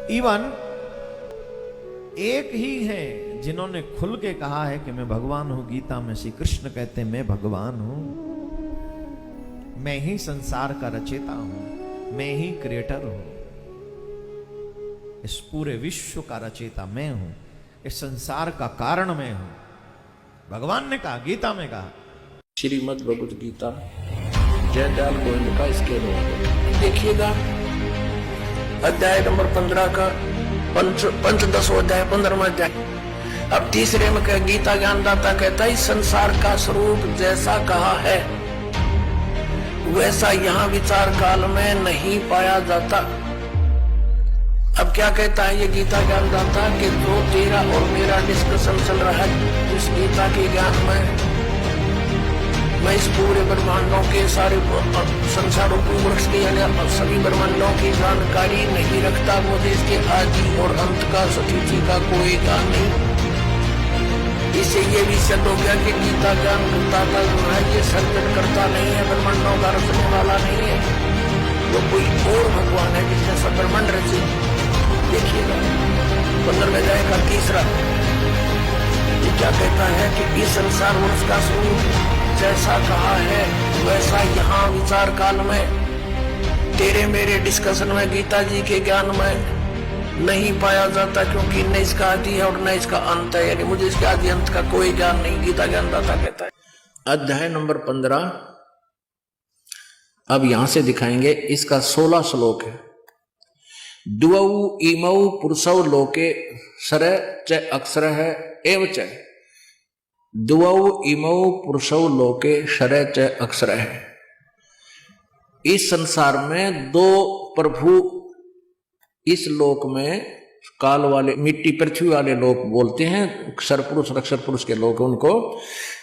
Even एक ही है जिन्होंने खुल के कहा है कि मैं भगवान हूं। गीता में श्री कृष्ण कहते हैं मैं भगवान हूं, मैं ही संसार का रचयिता हूं, मैं ही क्रिएटर हूं, इस पूरे विश्व का रचयिता मैं हूं, इस संसार का कारण मैं हूं। भगवान ने कहा, गीता में कहा। श्रीमद् भगवद गीता जयदयाल गोविंद का इसके देखिएगा, अध्याय नंबर 15 का पंचदशो अध्याय 15वां अध्याय। अब तीसरे में कह, गीता ज्ञानदाता कहता है, संसार का स्वरूप जैसा कहा है वैसा यहाँ विचार काल में नहीं पाया जाता। अब क्या कहता है ये गीता ज्ञानदाता कि जो तेरा और मेरा डिस्कशन चल रहा है इस गीता के ज्ञान में, मैं इस पूरे ब्रह्मांडों के सारे संसारों को वृक्ष के यानी सभी ब्रह्मांडों की जानकारी नहीं रखता। मुझे इसके आदि और अंत का सतिथि का कोई ज्ञान नहीं। इससे ये भी सिद्ध हो गया कि गीता ज्ञान दाता जो है ये सर्जन करता नहीं है, ब्रह्मांडों का रचने वाला नहीं है, वो कोई और भगवान है जिसने सब ब्रह्मांड रचे। देखिएगा 15वें अध्याय का तीसरा, ये क्या कहता है कि इस संसार वृक्ष का स्वरूप जैसा कहा है वैसा यहाँ विचार काल में तेरे मेरे डिस्कशन में गीता जी के ज्ञान में नहीं पाया जाता, क्योंकि न इसका आदि है और न इसका अंत है, यानी मुझे इसके आदि अंत का कोई ज्ञान नहीं, गीता ज्ञानदाता कहता है। अध्याय नंबर 15 अब यहां से दिखाएंगे, इसका 16 श्लोक है। द्वौ इमौ पुरुषौ लोके सर च अक्षर है एव च, द्वौ इमौ पुरुषौ लोके शर च अक्षर है। इस संसार में दो प्रभु, इस लोक में काल वाले मिट्टी पृथ्वी वाले लोग बोलते हैं, सरपुरुष और अक्षर पुरुष के लोग उनको।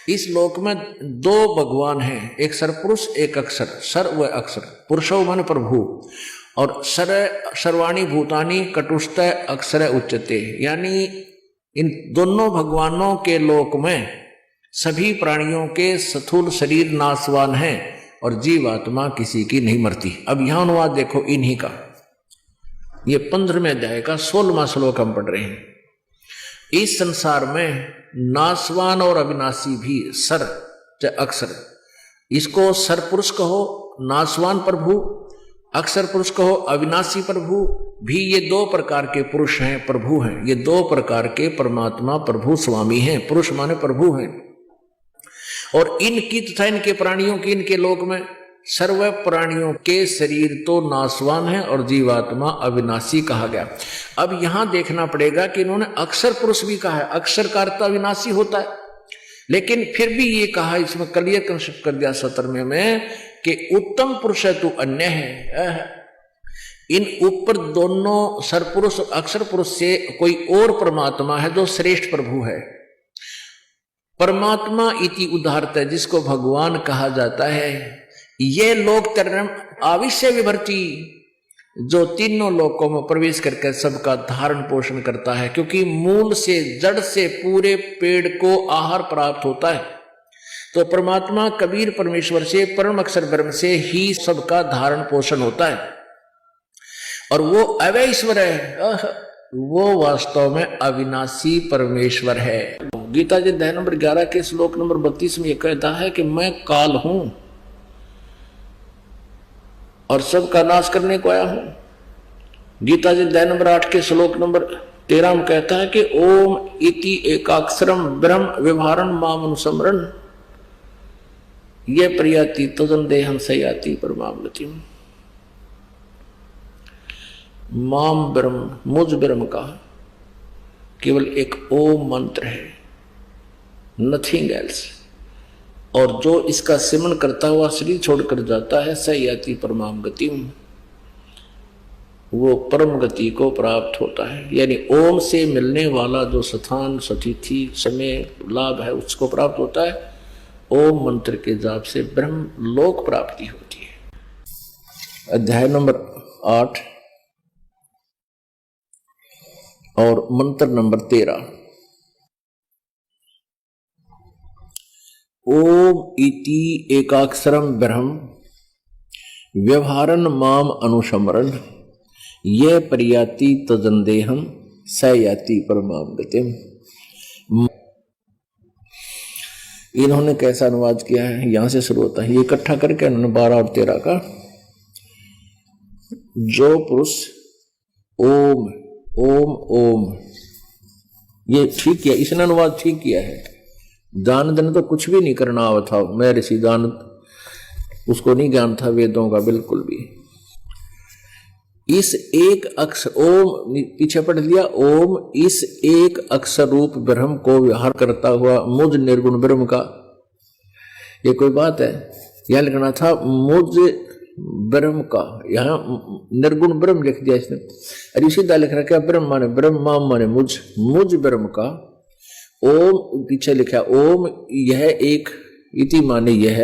इस लोक में दो भगवान हैं, एक सरपुरुष एक अक्षर, सर व अक्षर। पुरुषो मन प्रभु और सर्वाणी भूतानी कटुष्ट अक्षर उच्चते, यानी इन दोनों भगवानों के लोक में सभी प्राणियों के स्थूल शरीर नाशवान हैं और जीवात्मा किसी की नहीं मरती। अब यहां अनुवाद देखो इन्हीं का, ये 15वें अध्याय का 16वां श्लोक हम पढ़ रहे हैं। इस संसार में नाशवान और अविनाशी भी सर च अक्षर, इसको सर पुरुष कहो नाशवान प्रभु, अक्षर पुरुष कहो अविनाशी प्रभु भी, ये दो प्रकार के पुरुष हैं, प्रभु हैं। ये दो प्रकार के परमात्मा प्रभु स्वामी हैं, पुरुष माने प्रभु हैं। और इनकी तथा इनके प्राणियों की, इनके लोक में सर्व प्राणियों के शरीर तो नाशवान है और जीवात्मा अविनाशी कहा गया। अब यहां देखना पड़ेगा कि इन्होंने अक्षर पुरुष भी कहा है, अक्षर का अर्थ अविनाशी होता है, लेकिन फिर भी ये कहा, इसमें क्लियर कंसेप्ट कर दिया 17वें में कि उत्तम पुरुष है तू अन्य है। इन ऊपर दोनों सरपुरुष और अक्षर पुरुष से कोई और परमात्मा है जो श्रेष्ठ प्रभु है। परमात्मा इति उदाहरत है, जिसको भगवान कहा जाता है। ये लोक तरम आविश्य विभर्ति, जो तीनों लोकों में प्रवेश करके सबका धारण पोषण करता है, क्योंकि मूल से जड़ से पूरे पेड़ को आहार प्राप्त होता है। तो परमात्मा कबीर परमेश्वर से, परम अक्षर ब्रह्म से ही सबका धारण पोषण होता है। और वो अव्यय ईश्वर है, वो वास्तव में अविनाशी परमेश्वर है। गीता जी अध्याय नंबर 11 के श्लोक नंबर 32 में यह कहता है कि मैं काल हूं और सबका नाश करने को आया हूं। गीता जी अध्याय नंबर 8 के श्लोक नंबर 13 में कहता है कि ओम इति एकाक्षरम ब्रह्म व्यवहारन माम अनुसमरण, ये प्रियाति तदन देहम सयाति परमावृति। माम ब्रह्म, मुझ ब्रह्म का केवल एक ओम मंत्र है, नथिंग एल्स। और जो इसका सिमरन करता हुआ शरीर छोड़कर जाता है सयाति परमाम गति, वो परम गति को प्राप्त होता है। यानी ओम से मिलने वाला जो स्थान सतिथि समय लाभ है उसको प्राप्त होता है। ओम मंत्र के जाप से ब्रह्म लोक प्राप्ति होती है। अध्याय नंबर 8 और मंत्र नंबर 13। ओम इति एकाक्षरम ब्रह्म व्यवहारन माम अनुसमरण, ये प्रयाति तजंदेहम स याति परमाम गतिम। इन्होंने कैसा अनुवाद किया है, यहां से शुरू होता है, ये इकट्ठा करके उन्होंने 12 और 13 का। जो पुरुष ओम ओम ओम, ये ठीक किया, इसने अनुवाद ठीक किया है। दानद ने तो कुछ भी नहीं करना आवा था, मैं ऋषि दानद, उसको नहीं ज्ञान था वेदों का बिल्कुल भी। इस एक अक्षर ओम, पीछे पढ़ लिया, ओम इस एक अक्षर रूप ब्रह्म को विहार करता हुआ मुझ निर्गुण ब्रह्म का, ये कोई बात है, यह लिखना था मुझ ब्रह्म का, यहां निर्गुण ब्रह्म लिख दिया इसने। अरे सीधा लिख रखा ब्रह्म माने ब्रह्मा माने मुझ, मुझ ब्रह्म का। ओम पीछे लिखा ओम, यह एक इति माने यह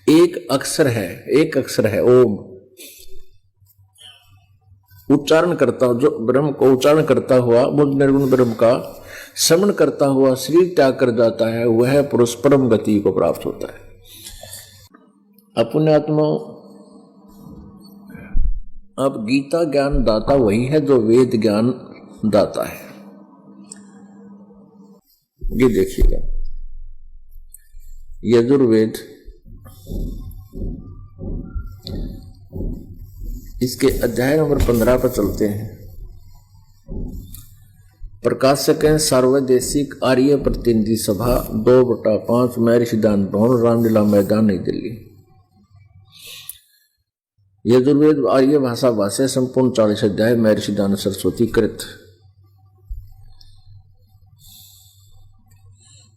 एक अक्षर है, एक अक्षर है ओम। उच्चारण करता जो ब्रह्म को उच्चारण करता हुआ मुझ निर्गुण ब्रह्म का श्रवण करता हुआ शरीर त्याग कर जाता है, वह पुरुष परम गति को प्राप्त होता है। अपने आत्मा, अब गीता ज्ञान दाता वही है जो वेद ज्ञान दाता है। ये देखिएगा, यजुर्वेद इसके अध्याय नंबर 15 पर चलते हैं। प्रकाशक हैं सार्वदेशिक आर्य प्रतिनिधि सभा 2/5 महर्षि दान भवन, रामलीला मैदान, नई दिल्ली। यजुर्वेद आर्य भाषा भाष्य संपूर्ण 40 अध्याय, महर्षि दान सरस्वती कृत।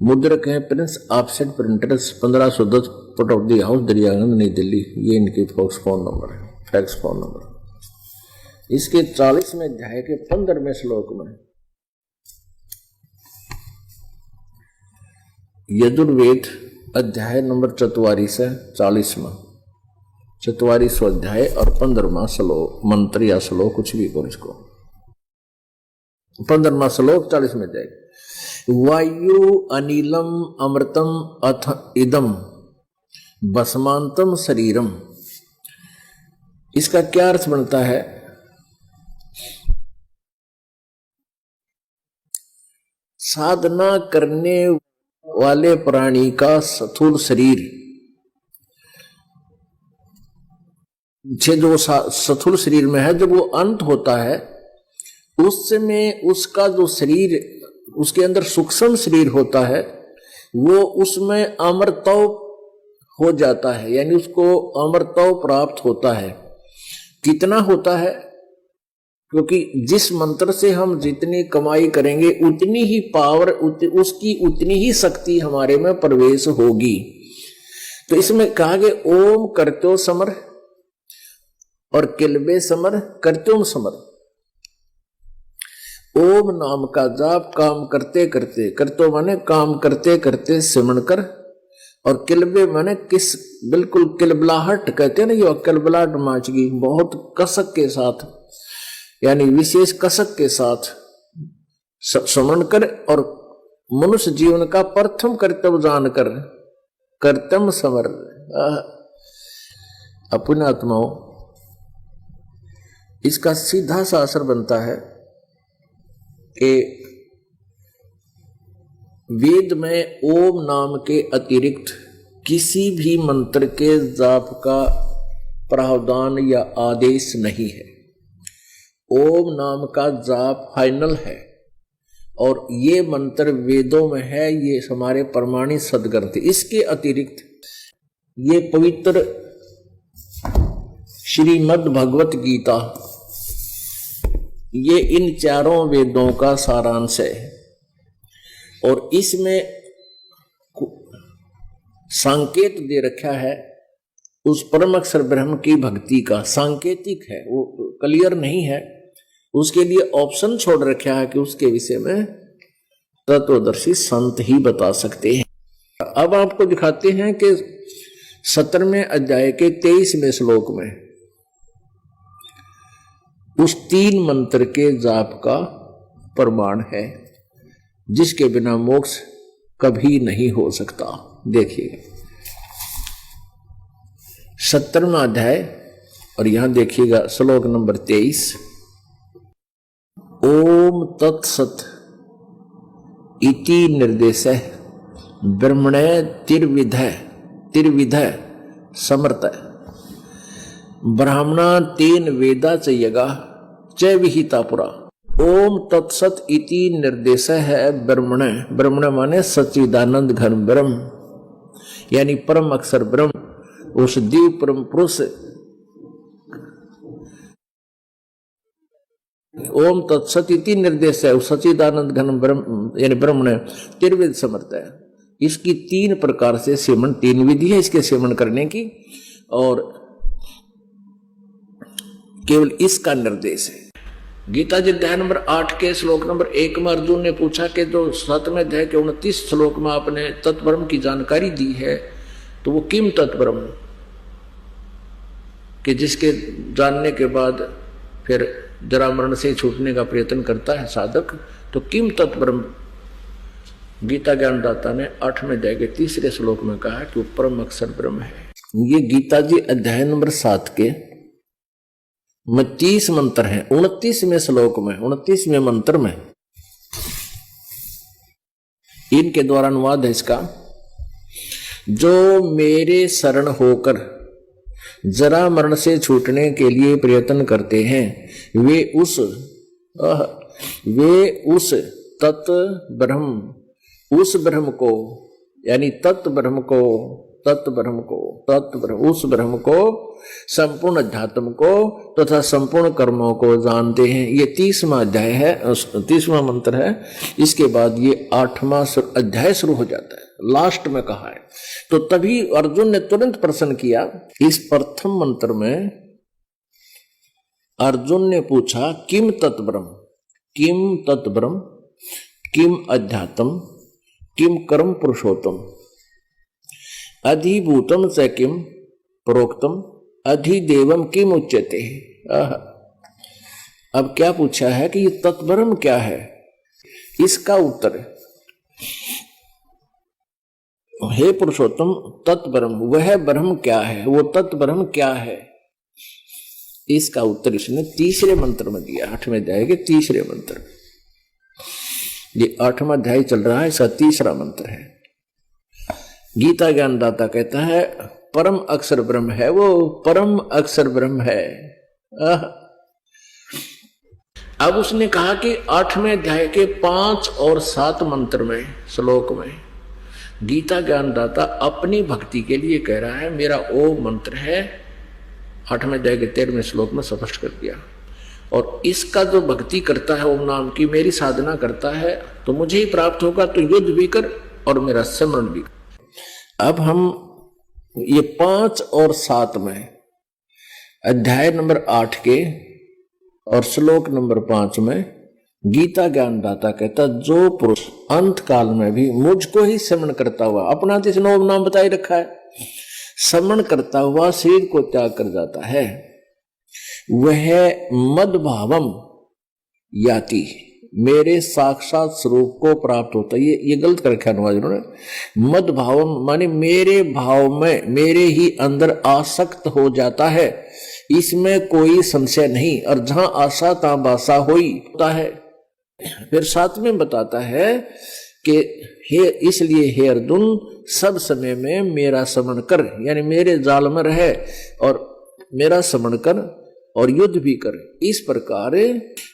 मुद्रक है Prince offset printers, 1510 Pataudi house, Daryaganj, नई दिल्ली। ये इनके फॉक्स फोन नंबर है, फैक्स फोन नंबर। इसके 40वें अध्याय के 15वें श्लोक में यजुर्वेद अध्याय नंबर 44 है, 40वां 44वां अध्याय और 15वां श्लोक, मंत्र या श्लोक कुछ भी बोल इसको। 15वां श्लोक 40वें अध्याय। वायु अनिलम अमृतम अथ इदम भस्मांतम शरीरम। इसका क्या अर्थ बनता है? साधना करने वाले प्राणी का स्थूल शरीर, जो स्थूल शरीर में है, जब वो अंत होता है उस समय उसका जो शरीर, उसके अंदर सूक्ष्म शरीर होता है, वो उसमें अमरत्व हो जाता है, यानी उसको अमरत्व प्राप्त होता है। कितना होता है? क्योंकि जिस मंत्र से हम जितनी कमाई करेंगे उतनी ही पावर, उसकी उतनी ही शक्ति हमारे में प्रवेश होगी। तो इसमें कहा गया ओम करतो समर और किलबे समर करतुम समर। ओम नाम का जाप काम करते करते, करतो माने काम करते करते सिमरण कर, और किलबे माने किस, बिल्कुल किलबलाहट कहते हैं ना, ये किलबलाहट माचगी, बहुत कसक के साथ, यानी विशेष कसक के साथ स्मरण कर, और मनुष्य जीवन का प्रथम कर्तव्य जानकर कर्तव्य समर। अपने आत्माओं, इसका सीधा सा असर बनता है कि वेद में ओम नाम के अतिरिक्त किसी भी मंत्र के जाप का प्रावधान या आदेश नहीं है। ओम नाम का जाप फाइनल है, और ये मंत्र वेदों में है, ये हमारे प्रमाणित सदग्रंथ। इसके अतिरिक्त ये पवित्र श्रीमद् भगवत गीता, ये इन चारों वेदों का सारांश है, और इसमें सांकेत दे रखा है उस परम अक्षर ब्रह्म की भक्ति का। सांकेतिक है, वो क्लियर नहीं है, उसके लिए ऑप्शन छोड़ रखा है कि उसके विषय में तत्वदर्शी संत ही बता सकते हैं। अब आपको दिखाते हैं कि 17वें अध्याय के 23वें श्लोक में उस 3 मंत्र के जाप का प्रमाण है, जिसके बिना मोक्ष कभी नहीं हो सकता। देखिए 17वां अध्याय, और यहां देखिएगा श्लोक नंबर 23। ओम तत्सत इति निर्देशः ब्रह्मणे तिर्विधः समर्थ ब्राह्मणा तीन वेदा च यगा च विहिता पुरा। ओम तत्सत इति निर्देश है ब्रह्मण माने सच्चिदानंद घन ब्रह्म यानी परम अक्षर ब्रह्म, उस दिव्य परम पुरुष। ओम तत्सत इति निर्देश है उस सच्चिदानंद घन ब्रह्म यानी ब्रह्मण तिर्विद समर्थ है। इसकी तीन प्रकार से सेवन, तीन विधि है इसके सेवन करने की, और केवल इसका निर्देश है। गीता जी अध्याय नंबर 8 के श्लोक नंबर 1 में अर्जुन ने पूछा कि जो 7वें अध्याय के 29 श्लोक में आपने तत्ब्रह्म की जानकारी दी है, तो वो किम तत्ब्रह्म, कि जिसके जानने के बाद फिर जरा मरण से छूटने का प्रयत्न करता है साधक, तो किम तत्ब्रह्म। गीता ज्ञानदाता ने 8वें अध्याय के 3 श्लोक में कहा कि वो परम अक्षर ब्रह्म है। ये गीता जी अध्याय नंबर 7 के 30 मंत्र हैं। 29वें श्लोक में 29वें मंत्र में इनके द्वारा अनुवाद है इसका, जो मेरे शरण होकर जरा मरण से छूटने के लिए प्रयत्न करते हैं वे उस तत् ब्रह्म को यानी उस ब्रह्म को संपूर्ण अध्यात्म को तथा संपूर्ण कर्मों को जानते हैं। ये 30वां अध्याय है, 30वां मंत्र है। इसके बाद ये 8वां अध्याय शुरू हो जाता है, लास्ट में कहा है। तो तभी अर्जुन ने तुरंत प्रश्न किया। इस प्रथम मंत्र में अर्जुन ने पूछा किम तत्ब्रह्म, किम अध्यात्म, किम कर्म पुरुषोत्तम, अधिभूतम च किम प्रोक्तम, अधिदेवम किम उच्यते। अब क्या पूछा है कि ये तत्ब्रह्म क्या है? इसका उत्तर हे पुरुषोत्तम तत्ब्रह्म, वह ब्रह्म क्या है, वो तत्ब्रह्म क्या है? इसका उत्तर इसने 3 मंत्र में दिया, 8वें अध्याय के 3 मंत्र। ये 8वां अध्याय चल रहा है, इसका 3 मंत्र है। गीता ज्ञानदाता कहता है परम अक्षर ब्रह्म है, वो परम अक्षर ब्रह्म है। अब उसने कहा कि 8वें अध्याय के 5 और 7 मंत्र में श्लोक में गीता ज्ञानदाता अपनी भक्ति के लिए कह रहा है, मेरा ओ मंत्र है। 8वें अध्याय के 13वें श्लोक में स्पष्ट कर दिया। और इसका जो भक्ति करता है ओम नाम की, मेरी साधना करता है, तो मुझे ही प्राप्त होगा। तो युद्ध भी कर और मेरा स्मरण भी कर। अब हम ये 5 और 7 में अध्याय नंबर 8 के और श्लोक नंबर 5 में गीता ज्ञानदाता कहता, जो पुरुष अंत काल में भी मुझको ही स्मरण करता हुआ, अपना तो इसने ओम नाम बताई रखा है, स्मरण करता हुआ शरीर को त्याग कर जाता है, वह मद्भावम याति, मेरे साक्षात स्वरूप को प्राप्त होता है। ये गलत कर रखा अनुवाद इन्होंने। मद्भावम माने मेरे भाव में, मेरे ही अंदर आसक्त हो जाता है, इसमें कोई संशय नहीं। और जहां आशा तहां बासा होई होता है। फिर 7 में बताता है कि इसलिए हे अर्जुन, सब समय में मेरा स्मरण कर, यानी मेरे जाल में रहे और मेरा स्मरण कर और युद्ध भी कर। इस प्रकार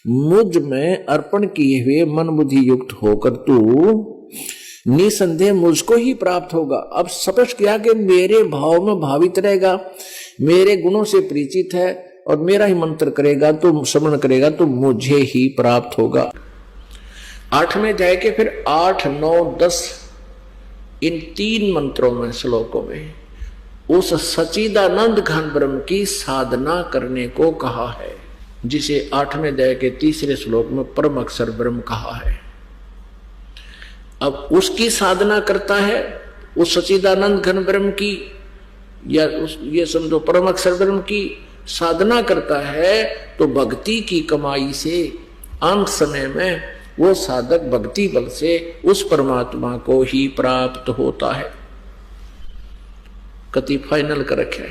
मुझ में अर्पण किए हुए मन बुद्धि युक्त होकर तू निसंदेह मुझको ही प्राप्त होगा। अब स्पष्ट किया कि मेरे भाव में भावित रहेगा, मेरे गुणों से परिचित है और मेरा ही मंत्र करेगा, तो स्मरण करेगा, तो मुझे ही प्राप्त होगा। 8वें अध्याय के फिर 8, 9, 10 इन 3 मंत्रों में, श्लोकों में उस सच्चिदानंद घन ब्रह्म की साधना करने को कहा है, जिसे 8वें अध्याय के 3 श्लोक में परम अक्षर ब्रह्म कहा है। अब उसकी साधना करता है, उस सच्चिदानंद घन ब्रह्म की, या ये समझो परम अक्षर ब्रह्म की साधना करता है, तो भक्ति की कमाई से अंत समय में वो साधक भक्ति बल से उस परमात्मा को ही प्राप्त होता है। कति फाइनल कर रखे है।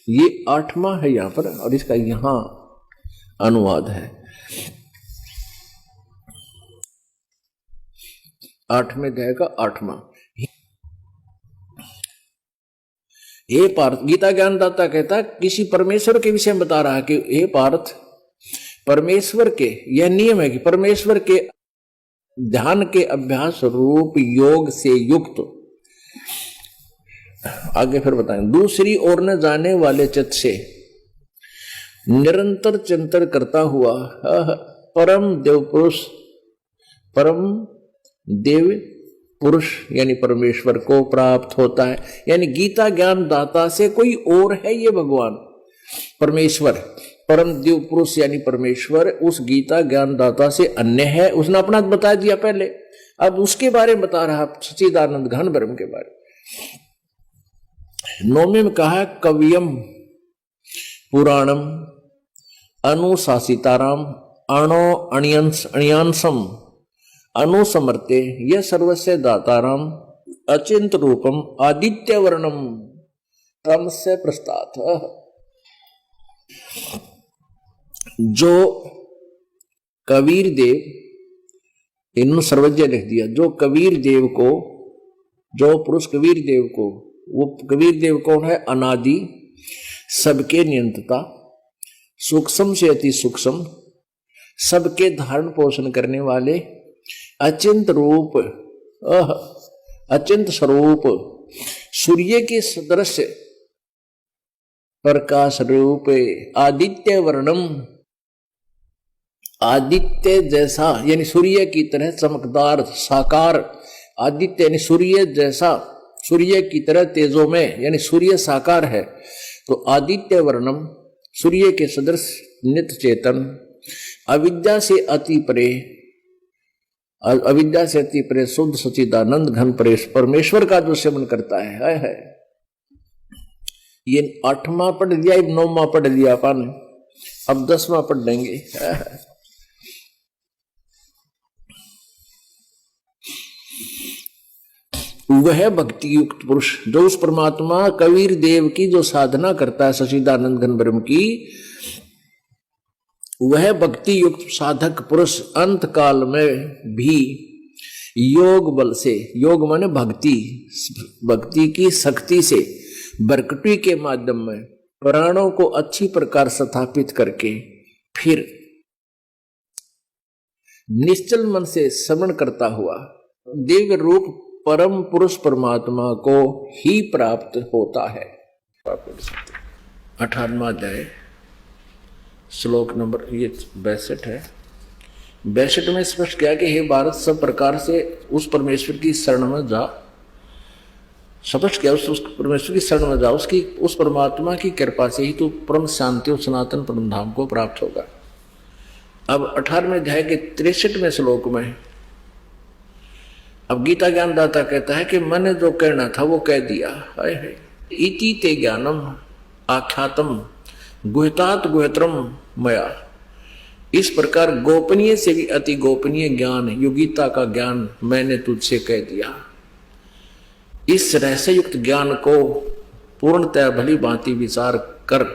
ये 8वां है यहां पर, और इसका यहां अनुवाद है। 8वें अध्याय का 8वां। हे पार्थ, गीता ज्ञानदाता कहता है किसी परमेश्वर के विषय में बता रहा है कि हे पार्थ, परमेश्वर के यह नियम है कि परमेश्वर के ध्यान के अभ्यास रूप योग से युक्त, आगे फिर बताएं, दूसरी ओर न जाने वाले चित्त से निरंतर चिंतन करता हुआ परम देव पुरुष, परम देव पुरुष यानी परमेश्वर को प्राप्त होता है। यानी गीता ज्ञान दाता से कोई और है ये भगवान परमेश्वर, परम देव पुरुष यानी परमेश्वर उस गीता ज्ञान दाता से अन्य है। उसने अपना बता दिया पहले, अब उसके बारे में बता रहा सच्चिदानंद घन ब्रह्म के बारे। 9वें में कहा कवियम पुराणम अनुशासिताराम अणो अणियांसम अनुसमर्ते यह सर्वस्य दाताराम अचिंत रूपम आदित्य वर्णम तम से प्रस्तात। जो कबीर देव, इन्होंने सर्वज्ञ लिख दिया, जो कबीर देव को, जो पुरुष कबीर देव को, वो कबीर देव कौन है? अनादि, सबके नियंत्रता, सूक्ष्म से अति सूक्ष्म, सबके धारण पोषण करने वाले, अचिंत रूप, अचिंत स्वरूप, सूर्य के सदृश प्रकाश रूप, आदित्य वर्णम, आदित्य जैसा यानी सूर्य की तरह चमकदार साकार, आदित्य यानी सूर्य जैसा, सूर्य की तरह तेजो में यानी सूर्य साकार है, तो आदित्य वर्णम सूर्य के सदृश नित्य चेतन, अविद्या से अति परे, अविद्या से अति परे शुद्ध सच्चिदानंद घन परेश परमेश्वर का जो सेवन करता है। ये 8वां पढ़ लिया, 9वां पढ़ लिया अपन, अब 10वां पढ़ लेंगे। वह भक्ति युक्त पुरुष जो उस परमात्मा कबीर देव की जो साधना करता है सच्चिदानंद घन ब्रह्म की, वह भक्ति युक्त साधक पुरुष अंत काल में भी योग बल से, योग माने भक्ति, भक्ति की शक्ति से बरकटी के माध्यम में प्राणों को अच्छी प्रकार स्थापित करके फिर निश्चल मन से श्रवण करता हुआ दिव्य रूप परम पुरुष परमात्मा को ही प्राप्त होता है। 18वां अध्याय श्लोक नंबर ये 62 है। 62 में स्पष्ट किया कि हे भारत, सब प्रकार से उस परमेश्वर की शरण में जा, स्पष्ट किया उस परमेश्वर की शरण में जा, उसकी उस परमात्मा की कृपा से ही तू परम शांति और सनातन परम धाम को प्राप्त होगा। अब 18वें अध्याय के 63वें श्लोक में अब गीता ज्ञानदाता कहता है कि मैंने जो कहना था वो कह दिया। इति ते ज्ञानम आख्यातम गुहतात गुहत्रम मया, इस प्रकार गोपनीय से भी अति गोपनीय ज्ञान, यो गीता का ज्ञान मैंने तुझसे कह दिया। इस रहस्य युक्त ज्ञान को पूर्णतः भली भांति विचार कर,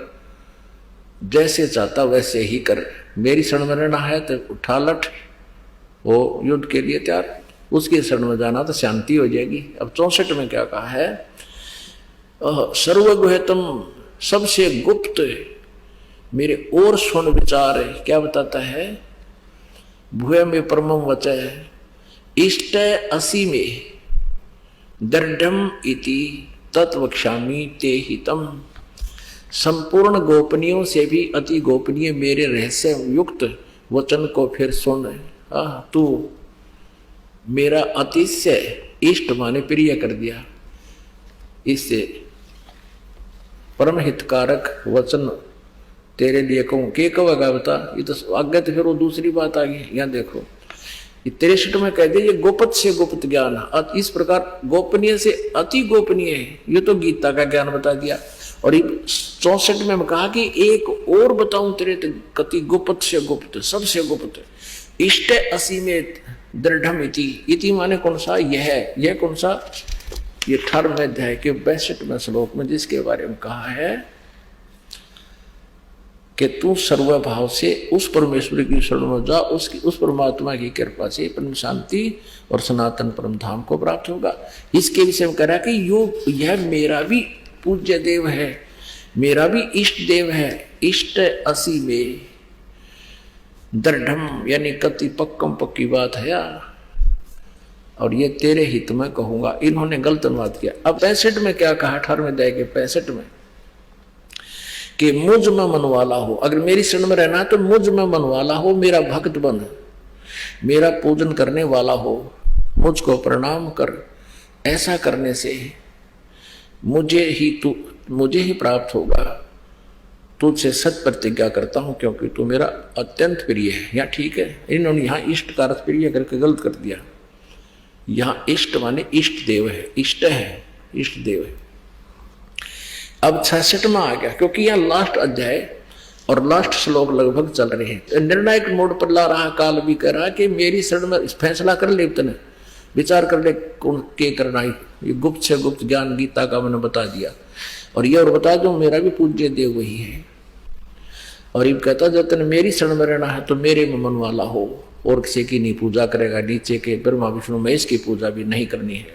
जैसे चाहता वैसे ही कर। मेरी शरण में रहना है तो उठा लठ, वो युद्ध के लिए तैयार, उसके शरण में जाना तो शांति हो जाएगी। अब 64 में क्या कहा है? सर्वगुह्यतम, सबसे गुप्त मेरे और सुन विचार क्या बताता है? भूय में परमम वचय इष्ट असी में दृढ़म इति तत्वक्षामि ते हितम। संपूर्ण गोपनीयों से भी अति गोपनीय मेरे रहस्य युक्त वचन को फिर सुन। तू मेरा अतिशय इष्ट माने प्रिय कर दिया, इससे परम हितकारक वचन तेरे लिए कहूं। के कहेगा बता? ये तो आगे तो फिर वो दूसरी बात आ गई। यहाँ देखो 63 में कह दे ये गोपत से गुप्त ज्ञान, इस प्रकार गोपनीय से अति गोपनीय है। ये तो गीता का ज्ञान बता दिया। और 64 में कहा कि एक और बताऊं तेरे कति गुप्त से गुप्त, सबसे गुप्त, इष्ट असी में दृढ़म इति माने कौन सा? यह कौन सा? ये 18वें अध्याय के 62वें श्लोक में जिसके बारे में कहा है कि तू सर्वभाव से उस परमेश्वर की शरण में जा, उस परमात्मा की कृपा से परम शांति और सनातन परम धाम को प्राप्त होगा। इसके विषय में कह रहा कि यह मेरा भी पूज्य देव है, मेरा भी इष्ट देव है। इष्ट असी में दृढ़म यानी कति पक्कम पक्की बात है और ये तेरे हित में कहूंगा। इन्होंने गलत अनुवाद किया। अब 65 में क्या कहा, 18वें अध्याय के 65 में कि मुझ में मन वाला हो, अगर मेरी शरण में रहना है तो मुझ में मन वाला हो, मेरा भक्त बन, मेरा पूजन करने वाला हो, मुझको प्रणाम कर। ऐसा करने से मुझे ही प्राप्त होगा। तुझसे सत प्रतिज्ञा करता हूं क्योंकि तू मेरा अत्यंत प्रिय है। यहाँ ठीक है, इन्होंने यहाँ इष्ट का अर्थ प्रिय करके गलत कर दिया। यहाँ इष्ट माने इष्ट देव है, इष्ट है, इष्ट देव है। अब 66 में आ गया, क्योंकि यहाँ लास्ट अध्याय और लास्ट श्लोक लगभग चल रहे हैं। निर्णायक मोड़ पर ला रहा, काल भी कह रहा कि मेरी शरण में फैसला कर ले, तने विचार कर ले कौन के करना। ये गुप्त से गुप्त ज्ञान गीता का मैंने बता दिया और ये और बता दो मेरा भी पूज्य देव वही है। और ये कहता जब तने मेरी शरण में रहना है तो मेरे में मन वाला हो और किसी की नहीं पूजा करेगा, नीचे के ब्रह्मा विष्णु महेश की पूजा भी नहीं करनी है।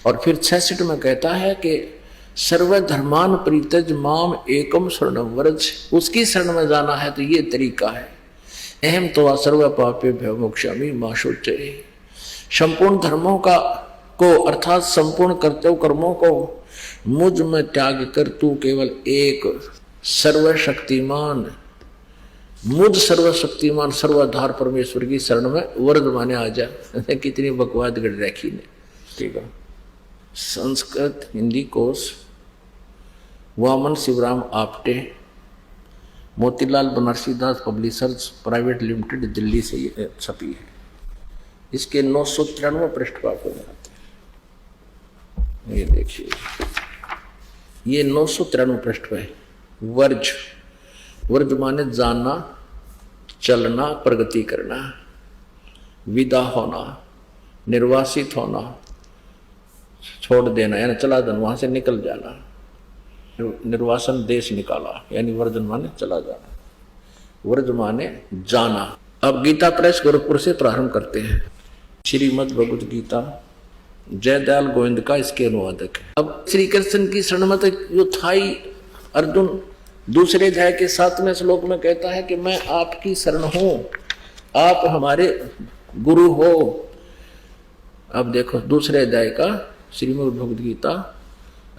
और फिर 66 में कहता है कि सर्वधर्मान परित्यज माम एकम शरणम व्रज, उसकी शरण में जाना है तो ये तरीका है। अहम तो सर्व पापेभ्यो मोक्षामि मा शुच्यते। संपूर्ण धर्मों को अर्थात संपूर्ण कर्तव्य कर्मों को मुझ में त्याग कर तू केवल एक सर्वशक्तिमान, मुझ सर्वशक्तिमान सर्वाधार परमेश्वर की शरण में वर्द माने आ जा। कितनी बकवाद गढ़ रखी ने। ठीक है, संस्कृत हिंदी कोर्स वामन शिवराम आपटे, मोतीलाल बनारसी दास पब्लिशर्स प्राइवेट लिमिटेड, दिल्ली से ये छपी है। इसके 993 पृष्ठ पर आपको मिलाते हैं। ये देखिए, ये 993 पृष्ठ पे वर्ज, वर्ज माने जानना, चलना, प्रगति करना, विदा होना, निर्वासित होना, छोड़ देना यानी चला जाना, वहां से निकल जाना। निर्वासन देश निकाला यानी वर्जन माने चला जाना, वर्ज माने जाना। अब गीता प्रेस गोरखपुर से प्रारंभ करते हैं। श्रीमद् भगवद गीता जयदयाल गोविंद का इसके अनुवादक है। अब श्री कृष्ण की शरण में तो जो था ही, अर्जुन दूसरे अध्याय के 7वें श्लोक में कहता है कि मैं आपकी शरण हूं, आप हमारे गुरु हो। अब देखो दूसरे अध्याय का श्रीमद् भगवद गीता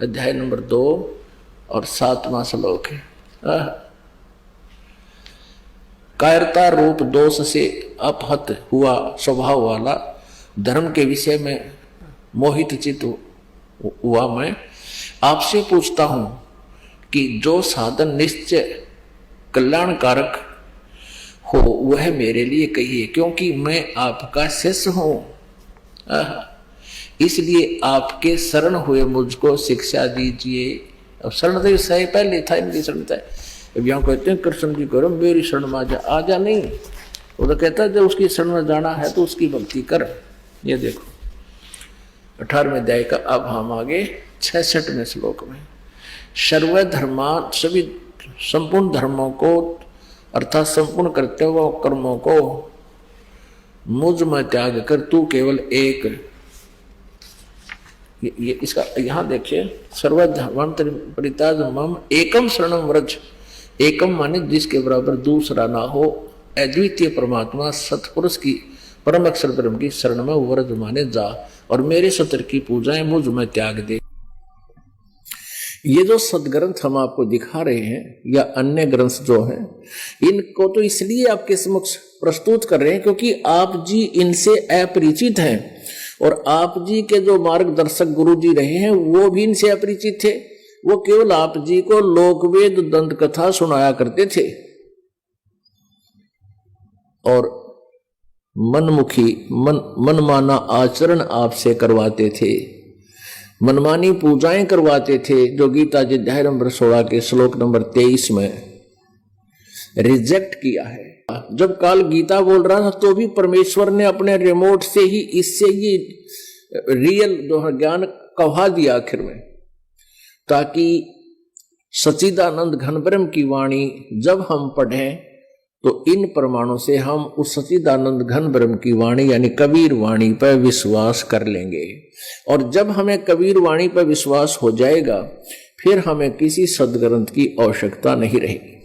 अध्याय नंबर 2 और 7वां श्लोक है। कायरता रूप दोष से अपहत हुआ स्वभाव वाला, धर्म के विषय में मोहित चित्त हुआ मैं आपसे पूछता हूं कि जो साधन निश्चय कल्याणकारक हो वह मेरे लिए कहिए, क्योंकि मैं आपका शिष्य हूं। इसलिए आपके शरण हुए मुझको शिक्षा दीजिए। अब शरण तो सही पहले था, इनकी शरण था। अब यहाँ कहते हैं कृष्ण जी करो मेरी शरण में आ जा नहीं, वो तो कहता है जब उसकी शरण में जाना है तो उसकी भक्ति कर। ये देखो 18वें अध्याय का। अब हम आगे 66वें श्लोक में सर्वधर्मान, सभी संपूर्ण धर्मों को अर्थात संपूर्ण कर्तव्यों कर्मों को मुझ में त्याग कर तू केवल एक, ये इसका यहां देखिए, सर्वधर्मान परित्याग मम एकम शरणम व्रज। एकम माने जिसके बराबर दूसरा ना हो, अद्वितीय परमात्मा सतपुरुष की परम अक्षर ब्रह्म की शरण में व्रज माने जा और मेरे सत्र की पूजाएं मुझ में त्याग दे। ये जो सदग्रंथ हम आपको दिखा रहे हैं या अन्य ग्रंथ जो हैं, इनको तो इसलिए आपके समक्ष प्रस्तुत कर रहे हैं क्योंकि आप जी इनसे अपरिचित हैं और आप जी के जो मार्गदर्शक गुरु जी रहे हैं वो भी इनसे अपरिचित थे। वो केवल आप जी को लोकवेद दंत कथा सुनाया करते थे और मनमुखी मनमाना आचरण आपसे करवाते थे, मनमानी पूजाएं करवाते थे, जो गीता जी अध्याय नंबर 16 के श्लोक नंबर 23 में रिजेक्ट किया है। जब काल गीता बोल रहा था तो भी परमेश्वर ने अपने रिमोट से ही इससे ये रियल जो ज्ञान कहा दिया आखिर में, ताकि सच्चिदानंद घन ब्रह्म की वाणी जब हम पढ़ें तो इन प्रमाणों से हम उस सच्चिदानंद घन ब्रह्म की वाणी यानी कबीर वाणी पर विश्वास कर लेंगे। और जब हमें कबीर वाणी पर विश्वास हो जाएगा फिर हमें किसी सदग्रंथ की आवश्यकता नहीं रहेगी।